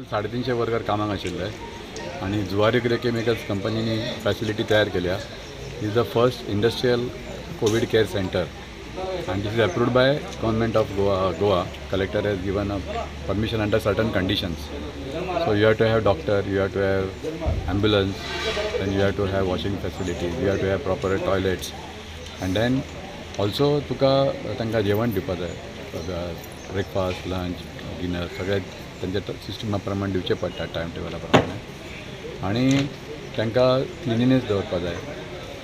350 worker कामाक आशिल्ले आणि जुवारी केमिकल्स कंपनीनी फॅसिलिटी तयार केल्या. Is the first industrial Covid care centre and this is approved by government of Goa. Collector has given a permission under certain conditions. So you have to have doctor, you have to have ambulance, then you have to have washing facilities, you have to have proper toilets, and then also तुका तांकां जेवण दिवपाक जाय. Breakfast, lunch, dinner सगळे तांच्या Systema प्रमाणे दिवचे पडटा time टेबला प्रमाणे. आणि तांकां क्लिनिनेस दवरपाक जाय.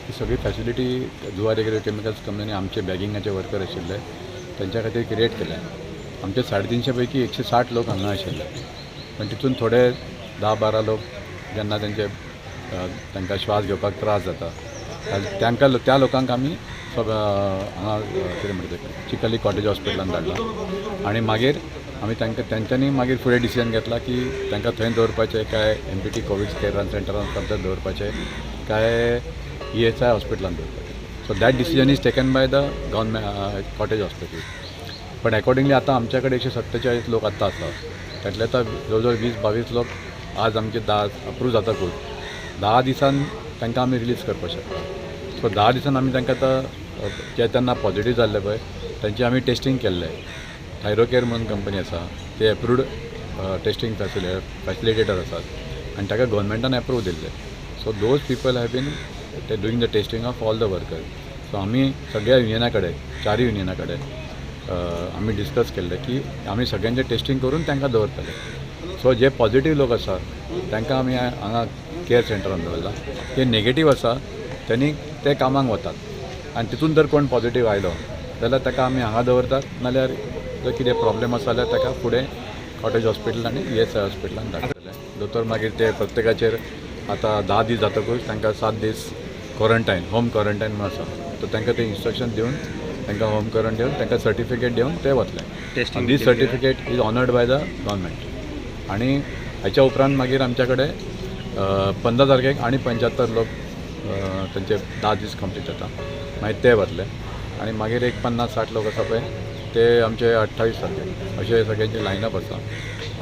ही सगळी फॅसिलिटी जुवारी केमिकल्स कंपनी आमचे बॅगिंगाचे वर्कर आशिल्ले त्यांच्या खातीर क्रिएट केल्या. आमचे 350 पैकी 160 लोक हांगा आशिल्ले, पण तितून थोडे 10-12 लोक जेन्ना तांकां श्वास घेवपाक त्रास जाता त्या लोकांक आमी हांगा कितें म्हणटा चिकली कॉटेज हॉस्पिटलान धाडला. आणि मागीर आमी तेंच्यांनी मागीर फुडें डिसिजन घेतला की तांकां थंय दवरपाचें काय MPT कोविड केअर सेंटरान सद्या दवरपाचें काय ESI हॉस्पिटलान दवरपाचें. So that decision is taken by the government cottage hospital. पण अकॉर्डिंगली आतां आमच्या कडेन 147 लोक आत्तां आसा. त्यातले आतां जवळ 20-22 लोक आज आमचे 10 अप्रूव जातकूच 10 दिसान तांकां आमी रिलीज करपाक शकता. सो 10 दिसान आमी तांकां आतां जे तेन्ना पॉझिटीव जाल्ले पळय तांची आमी टेस्टींग केल्लें. थायरोकेअर म्हणून कंपनी आसा, ते एप्रूव्ड टेस्टींग फॅसिलिटेटर आसात आनी ताका गव्हर्नमेंटान एप्रूव दिल्ले. So those people have been ते doing the testing of all the workers. So आमी सगळ्या युनियना कडेन 4 युनियना कडेन आमी डिस्कस केल्ले की आमी सगळ्यांचें टेस्टिंग करून तांकां दवरतले. सो जे पॉझिटीव लोक आसा तांकां आमी हांगा केअर सेंटरान दवरला. जे नेगेटीव आसा त्यांनी ते कामाक वतात आनी तितून जर कोण पॉझिटीव आयलो जाल्यार ताका आमी हांगा दवरतात, नाल्यार जर कितें प्रॉब्लेम आसा जाल्यार ताका फुडें कॉटेज हॉस्पिटल आनी ESI हॉस्पिटलान धाडटले. दोतोर मागीर ते प्रत्येकाचेर आतां 10 दीस जातकूच तांकां 7 दीस क्वॉरंटायन, होम क्वॉरंटायन म्हणून आसा. तर तांकां ते इन्स्ट्रक्शन दिवन तांकां होम क्वॉरंटायन दिवन तांकां सर्टिफिकेट दिवन ते वतले. This certificate is honoured by the government. आणि हाच्या उपरांत मागीर आमच्या कडेन 15 तारखेक आणि 75 लोक तांचे 10 दीस कंप्लीट जाता मागीर ते वतले. आणि मागीर एक 50-60 लोक आसा पळय ते आमचे 28 तारखेक अशें सगळ्यांचे लायनअप आसा.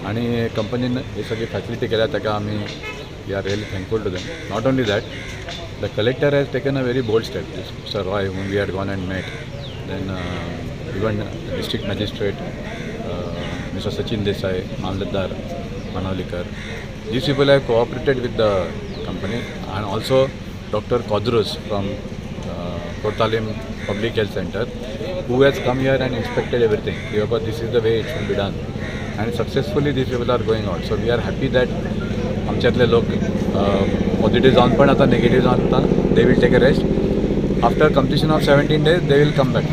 आणि कंपनीन ही सगळी फॅसिलिटी केल्या ताका आमी we are really thankful to them. Not only that, the collector has taken a very bold step. Mr. Roy, whom we had gone and met, then even district magistrate Mr. Sachin Desai, Mamlatdar Manavlikar, these people have cooperated with the company, and also Dr. Kodrus from Kotalim Public Health Center, who has come here and inspected everything because this is the way it should be done, and successfully these people are going out. So we are happy that आमच्यातले लोक positive जावन पण आता negative जावन आता they will take a rest. After completion of 17 days they will come back.